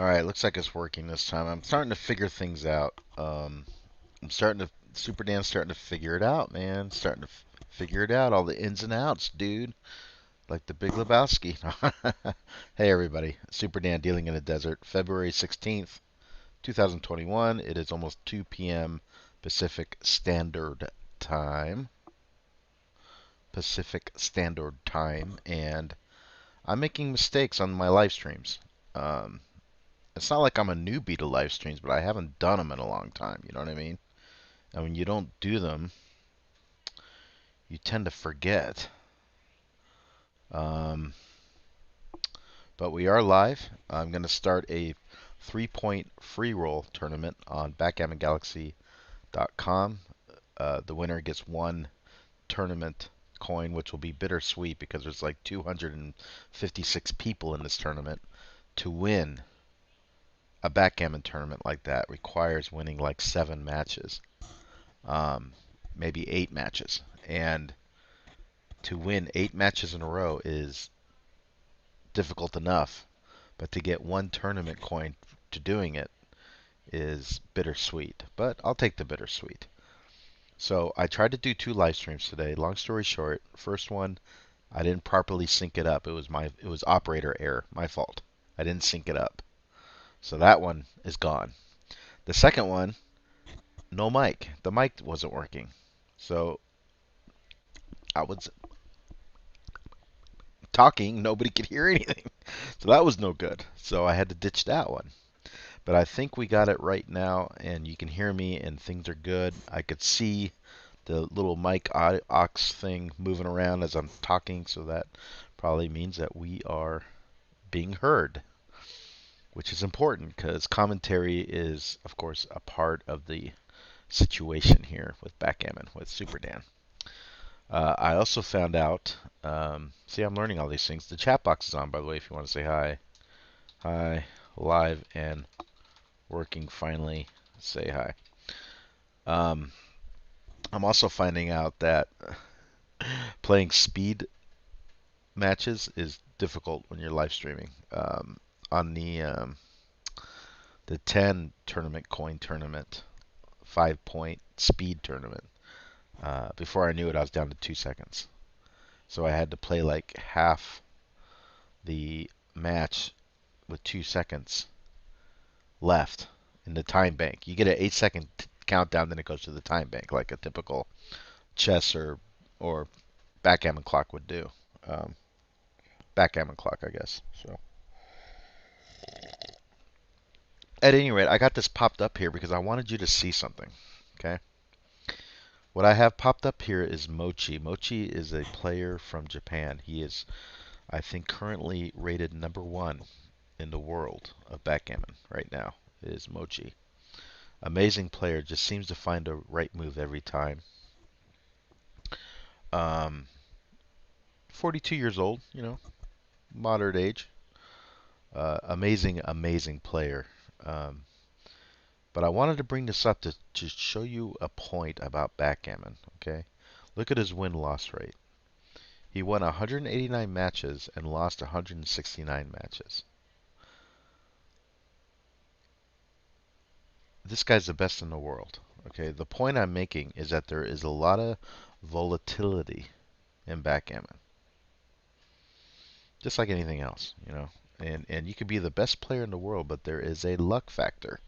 Alright, looks like it's working this time. I'm starting to figure things out. Superdan's starting to figure it out, man. Starting to figure it out, all the ins and outs, dude. Like the Big Lebowski. Hey, everybody. Superdan dealing in the desert, February 16th, 2021. It is almost 2 p.m. Pacific Standard Time. Pacific Standard Time, and I'm making mistakes on my live streams. Um, it's not like I'm a newbie to live streams, but I haven't done them in a long time. You know what I mean? And when you don't do them, you tend to forget. Um, but we are live. I'm going to start a 3-point free roll tournament on backgammongalaxy.com. The winner gets one tournament coin, which will be bittersweet because there's like 256 people in this tournament. To win a backgammon tournament like that requires winning like 7 matches, um, maybe 8 matches. And to win 8 matches in a row is difficult enough, but to get one tournament coin to doing it is bittersweet. But I'll take the bittersweet. So I tried to do 2 live streams today. Long story short, first one I didn't properly sync it up. It was operator error, my fault. I didn't sync it up. So that one is gone. The second one, no mic. The mic wasn't working. So I was talking, nobody could hear anything. So that was no good. So I had to ditch that one. But I think we got it right now, and you can hear me, and things are good. I could see the little mic aux thing moving around as I'm talking, so that probably means that we are being heard, which is important because commentary is, of course, a part of the situation here with Backgammon, with Superdan. I also found out, see, I'm learning all these things. The chat box is on, by the way, if you want to say hi. Hi, live and working finally. Say hi. Um, I'm also finding out that playing speed matches is difficult when you're live streaming. On the 10 tournament coin tournament, 5-point speed tournament. Before I knew it, I was down to 2 seconds. So I had to play like half the match with 2 seconds left in the time bank. You get an 8 second countdown, then it goes to the time bank, like a typical chess or backgammon clock would do. Um, Backgammon clock, I guess. So at any rate, I got this popped up here because I wanted you to see something. Okay. What I have popped up here is Mochi. Mochi is a player from Japan. He is, I think, currently rated #1 in the world of backgammon right now. Is Mochi. Amazing player, just seems to find a right move every time. Um, 42 years old, moderate age. Amazing, amazing player. Um, but I wanted to bring this up to show you a point about backgammon. Okay, look at his win-loss rate. He won 189 matches and lost 169 matches. This guy's the best in the world. Okay, the point I'm making is that there is a lot of volatility in backgammon, just like anything else. And you could be the best player in the world, but there is a luck factor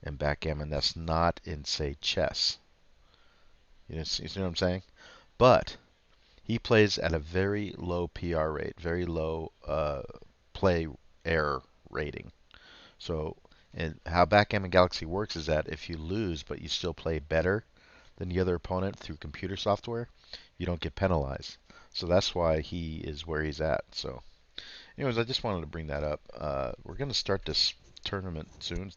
in backgammon that's not in, say, chess. You see what I'm saying? But he plays at a very low PR rate, very low play error rating. So, and how Backgammon Galaxy works is that if you lose but you still play better than the other opponent through computer software, you don't get penalized. So that's why he is where he's at. So, anyways, I just wanted to bring that up. We're going to start this tournament soon.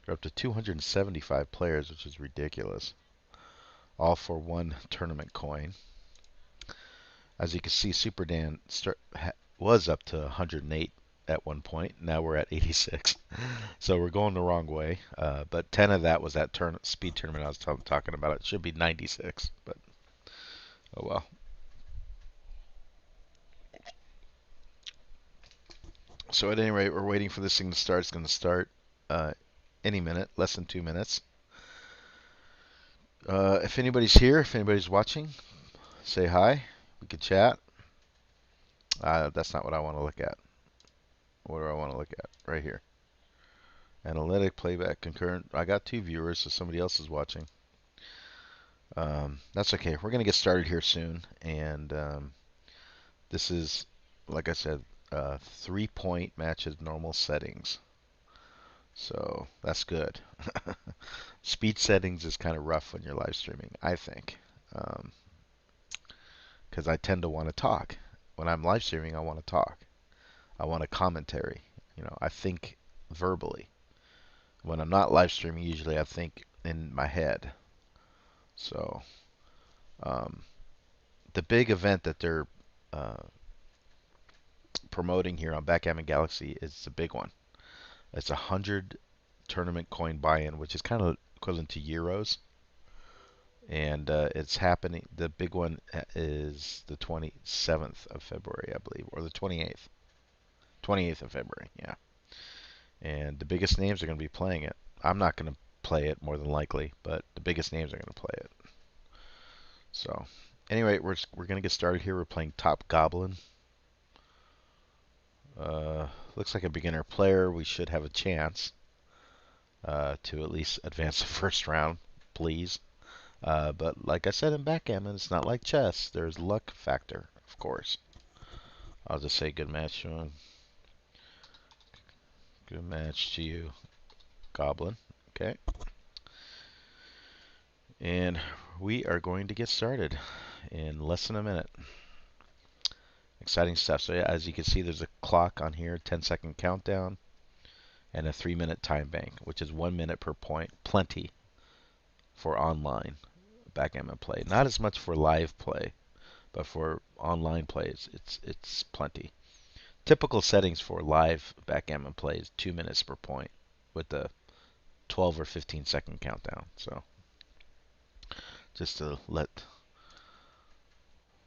They're up to 275 players, which is ridiculous. All for one tournament coin. As you can see, Superdan was up to 108 at one point. Now we're at 86. So we're going the wrong way. But 10 of that was that speed tournament I was talking about. It should be 96, but oh well. So at any rate, we're waiting for this thing to start. It's going to start uh, any minute, less than 2 minutes. If anybody's here, if anybody's watching, say hi. We could chat. That's not what I want to look at. What do I want to look at? Right here. Analytic, playback, concurrent. I got 2 viewers, so somebody else is watching. That's okay. We're going to get started here soon. And this is, like I said, 3-point matches normal settings. So that's good. Speed settings is kind of rough when you're live streaming, I think. Because I tend to want to talk. When I'm live streaming, I want to talk. I want a commentary. I think verbally. When I'm not live streaming, usually I think in my head. So, um, the big event that they're uh, promoting here on Backgammon Galaxy is the big one. It's 100 tournament coin buy-in, which is kind of equivalent to euros. And it's happening. The big one is the 27th of February, I believe, or the 28th. 28th of February, yeah. And the biggest names are going to be playing it. I'm not going to play it more than likely, but the biggest names are going to play it. So, anyway, we're going to get started here. We're playing Top Goblin. Looks like a beginner player. We should have a chance to at least advance the first round, please. But like I said in backgammon, it's not like chess. There's luck factor, of course. I'll just say good match, Sean. Good match to you, Goblin. Okay. And we are going to get started in less than a minute. Exciting stuff. So yeah, as you can see, there's a clock on here, 10-second countdown, and a 3-minute time bank, which is 1 minute per point. Plenty for online backgammon play. Not as much for live play, but for online plays, it's plenty. Typical settings for live backgammon play is 2 minutes per point with a 12 or 15-second countdown. So just to let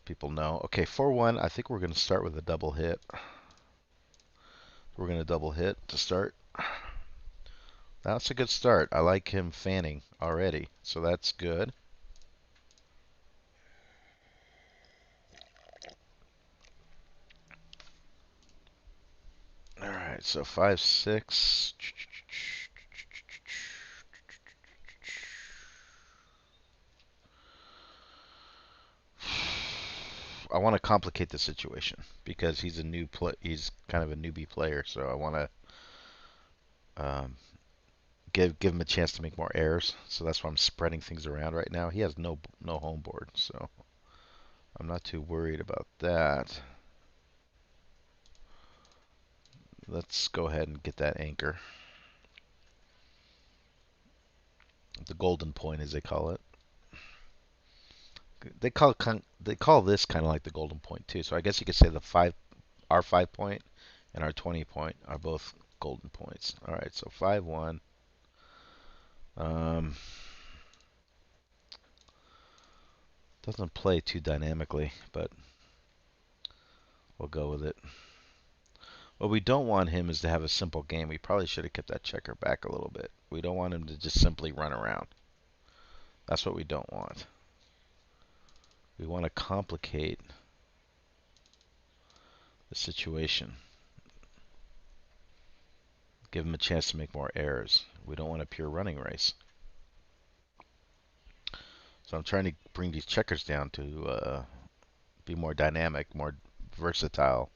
people know. Okay, 4-1, I think we're going to start with a double hit. We're going to double hit to start. That's a good start. I like him fanning already, so that's good. Alright, so 5-6. I want to complicate the situation because he's he's kind of a newbie player, so I want to give him a chance to make more errors. So that's why I'm spreading things around right now. He has no home board, so I'm not too worried about that. Let's go ahead and get that anchor. The golden point, as they call it. They call this kind of like the golden point too. So I guess you could say our 5-point and our 20-point are both golden points. All right, so 5-1. Doesn't play too dynamically, but we'll go with it. What we don't want him is to have a simple game. We probably should have kept that checker back a little bit. We don't want him to just simply run around. That's what we don't want. We want to complicate the situation. Give him a chance to make more errors. We don't want a pure running race. So I'm trying to bring these checkers down to be more dynamic, more versatile,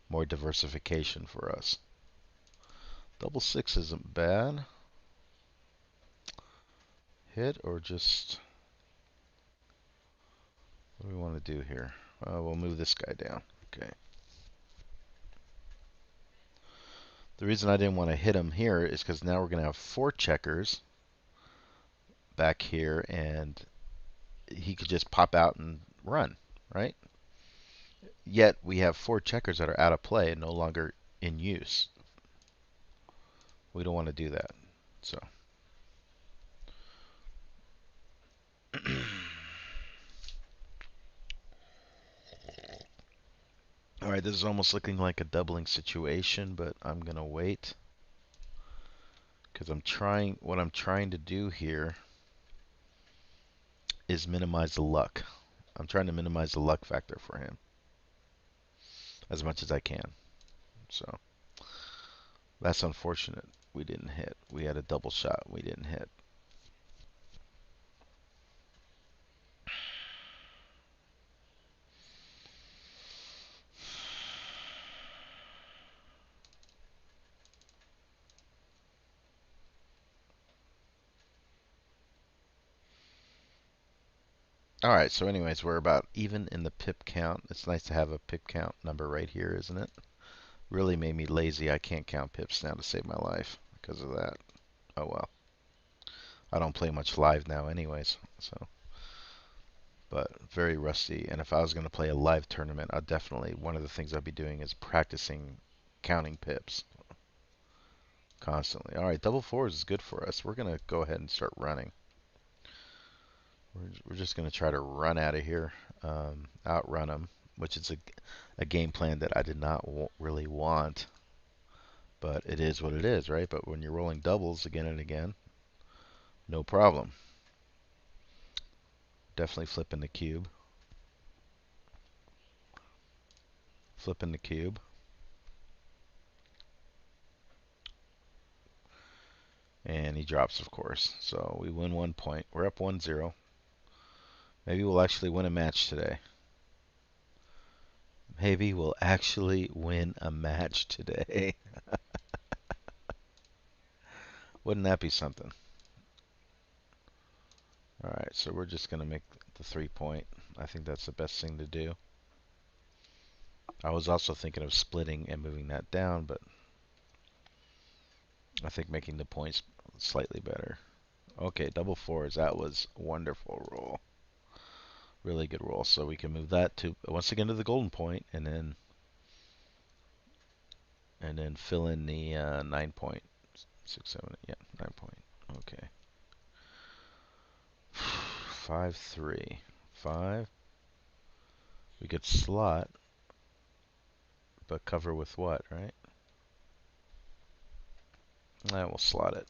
more diversification for us. Double 6 isn't bad. Hit or just... What do we want to do here? We'll move this guy down. Okay. The reason I didn't want to hit him here is because now we're going to have 4 checkers back here, and he could just pop out and run, right? Yet we have 4 checkers that are out of play and no longer in use. We don't want to do that. So all Alright, this is almost looking like a doubling situation, but I'm going to wait. Because what I'm trying to do here is minimize the luck. I'm trying to minimize the luck factor for him as much as I can. So that's unfortunate. We didn't hit. We had a double shot. We didn't hit. Alright, so anyways, we're about even in the pip count. It's nice to have a pip count number right here, isn't it? Really made me lazy. I can't count pips now to save my life because of that. Oh well. I don't play much live now anyways, so. But very rusty. And if I was going to play a live tournament, I'd definitely, one of the things I'd be doing is practicing counting pips constantly. Alright, double fours is good for us. We're going to go ahead and start running. We're just going to try to run out of here, outrun them, which is a game plan that I did not really want. But it is what it is, right? But when you're rolling doubles again and again, no problem. Definitely flipping the cube. Flipping the cube. And he drops, of course. So we win 1 point. We're up 1-0. Maybe we'll actually win a match today. Maybe we'll actually win a match today. Wouldn't that be something? Alright, so we're just going to make the 3 point. I think that's the best thing to do. I was also thinking of splitting and moving that down, but I think making the points slightly better. Okay, double fours. That was a wonderful roll. Really good roll. So we can move that to once again to the golden point, and then fill in the 9 point. 6, 7, yeah, 9 point. Okay. 5, 3, 5. We could slot, but cover with what, right? We'll slot it.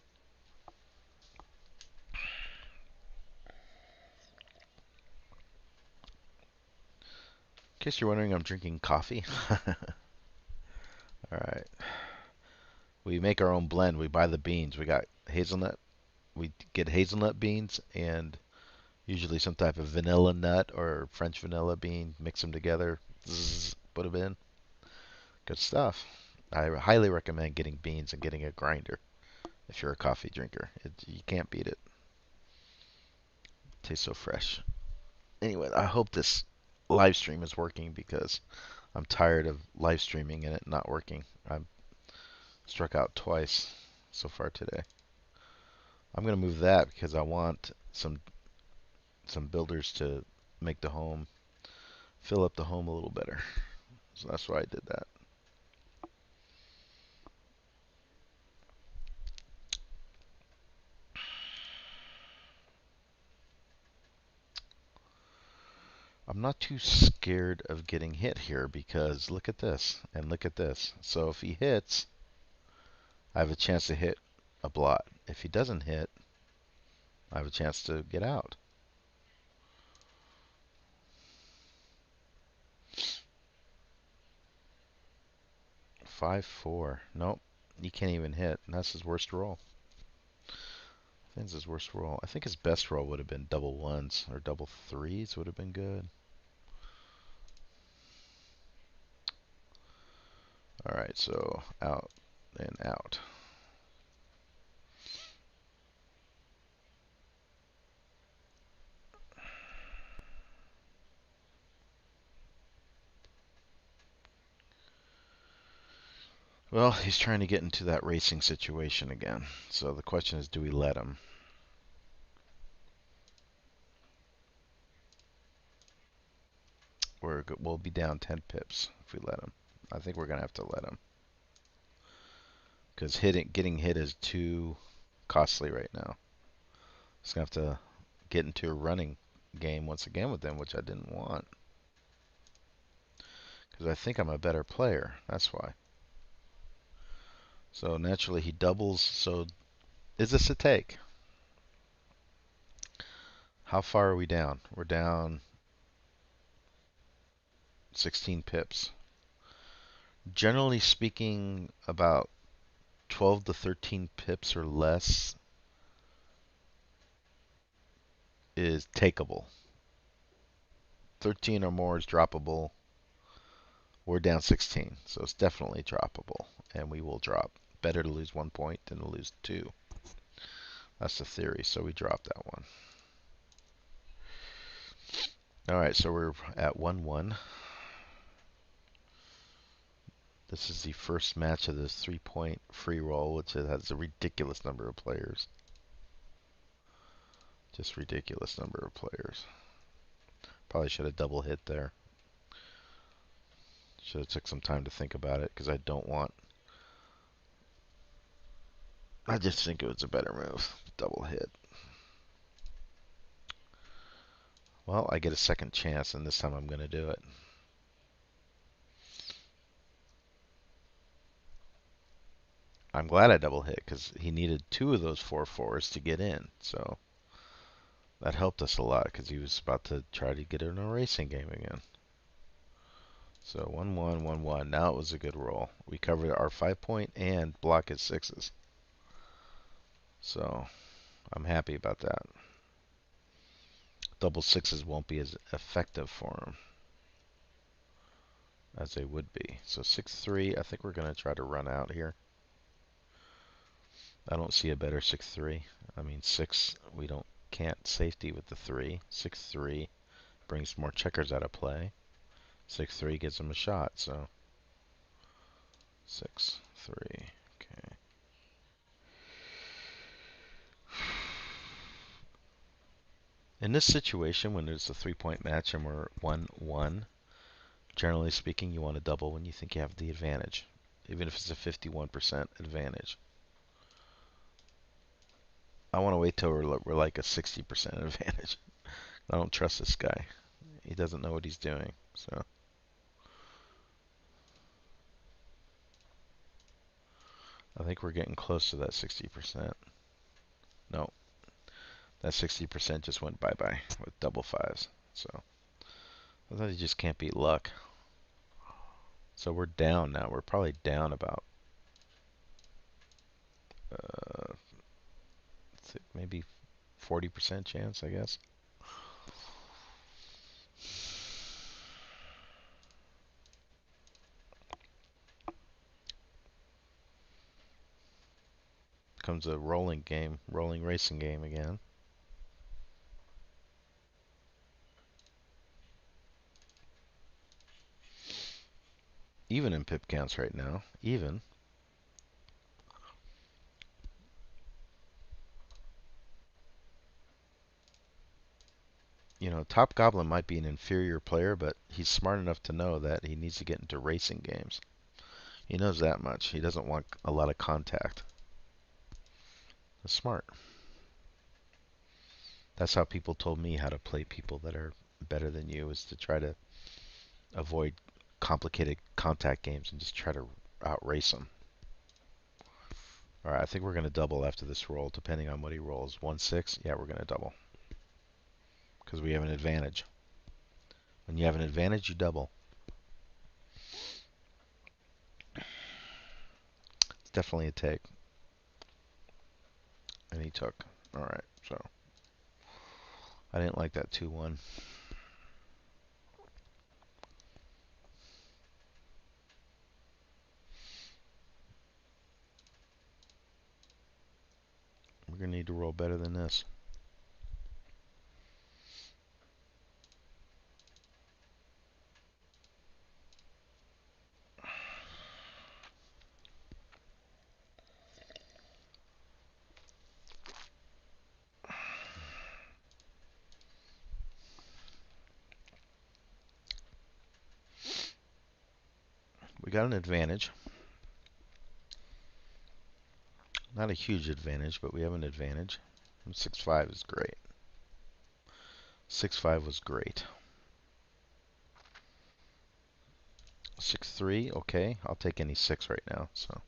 In case you're wondering, I'm drinking coffee. Alright. We make our own blend. We buy the beans. We got hazelnut. We get hazelnut beans and usually some type of vanilla nut or French vanilla bean. Mix them together. Zzz, put them in. Good stuff. I highly recommend getting beans and getting a grinder if you're a coffee drinker. You can't beat it. Tastes so fresh. Anyway, I hope this live stream is working because I'm tired of live streaming and it not working. I've struck out twice so far today. I'm going to move that because I want some builders to make the home, fill up the home a little better. So that's why I did that. I'm not too scared of getting hit here because look at this and look at this. So if he hits, I have a chance to hit a blot. If he doesn't hit, I have a chance to get out. Five, 4. Nope. He can't even hit. And that's his worst roll. I think it's his worst roll. I think his best roll would have been double ones or double threes would have been good. Alright, so out and out. Well, he's trying to get into that racing situation again. So the question is, do we let him? We'll be down 10 pips if we let him. I think we're going to have to let him. Because getting hit is too costly right now. He's going to have to get into a running game once again with them, which I didn't want. Because I think I'm a better player. That's why. So naturally he doubles. So is this a take? How far are we down? We're down 16 pips. Generally speaking, about 12 to 13 pips or less is takeable. 13 or more is droppable. We're down 16, so it's definitely droppable, and we will drop. Better to lose 1 point than to lose 2. That's the theory, so we drop that one. Alright, so we're at 1-1. This is the first match of this 3-point free roll, which has a ridiculous number of players. Just ridiculous number of players. Probably should have double hit there. Should have took some time to think about it, because I don't want... I just think it was a better move. Double hit. Well, I get a second chance, and this time I'm going to do it. I'm glad I double hit, because he needed 2 of those 4-4s to get in. So that helped us a lot, because he was about to try to get in a racing game again. So 1-1, 1-1. Now it was a good roll. We covered our 5-point and block his 6s. So I'm happy about that. Double 6s won't be as effective for him as they would be. So 6-3, I think we're going to try to run out here. I don't see a better 6-3. I mean 6, we can't safety with the 3. 6-3 brings more checkers out of play. 6-3 gives him a shot, so 6-3. Okay. In this situation, when there's a 3-point match and we're 1-1, generally speaking, you want to double when you think you have the advantage, even if it's a 51% advantage. I want to wait till we're like a 60% advantage. I don't trust this guy. He doesn't know what he's doing, so. I think we're getting close to that 60%. No, that 60% just went bye-bye with double 5s. So I thought you just can't beat luck. So we're down now. We're probably down about maybe 40% chance, I guess. Comes a rolling game, rolling racing game again. Even in pip counts right now. Even. You know, Top Goblin might be an inferior player, but he's smart enough to know that he needs to get into racing games. He knows that much. He doesn't want a lot of contact. That's smart. That's how people told me how to play people that are better than you, is to try to avoid complicated contact games and just try to outrace them. Alright, I think we're going to double after this roll, depending on what he rolls. 1-6, yeah, we're going to double. Because we have an advantage. When you have an advantage, you double. It's definitely a take. And he took. Alright, so. I didn't like that 2-1. We're going to need to roll better than this. We got an advantage. Not a huge advantage, but we have an advantage. 6-5 is great. 6-5 was great. 6-3. Okay, I'll take any 6 right now. So,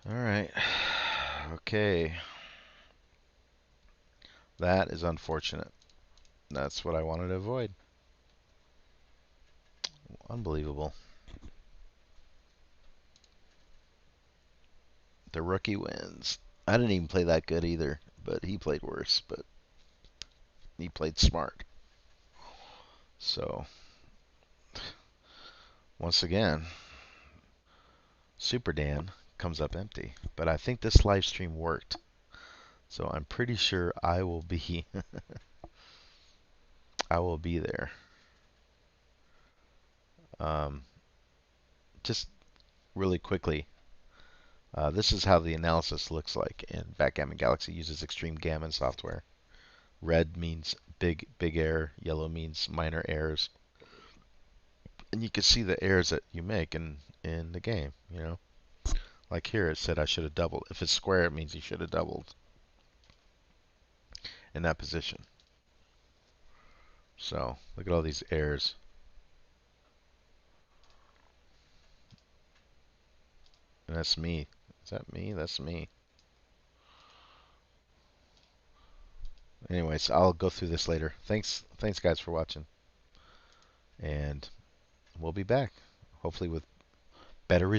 all right. Okay, that is unfortunate. That's what I wanted to avoid. Unbelievable. The rookie wins. I didn't even play that good either, but he played worse. But he played smart. So, once again, Superdan comes up empty. But I think this live stream worked. So I'm pretty sure I will be I will be there. Um, just really quickly, this is how the analysis looks like in Backgammon Galaxy. Uses extreme gammon software. Red means big error. Yellow means minor errors. And you can see the errors that you make in the game. You know, like here it said I should have doubled. If it's square, it means you should have doubled in that position. So look at all these errors. And that's me. Is that me? That's me. Anyways, I'll go through this later. Thanks guys for watching. And we'll be back, hopefully with better results.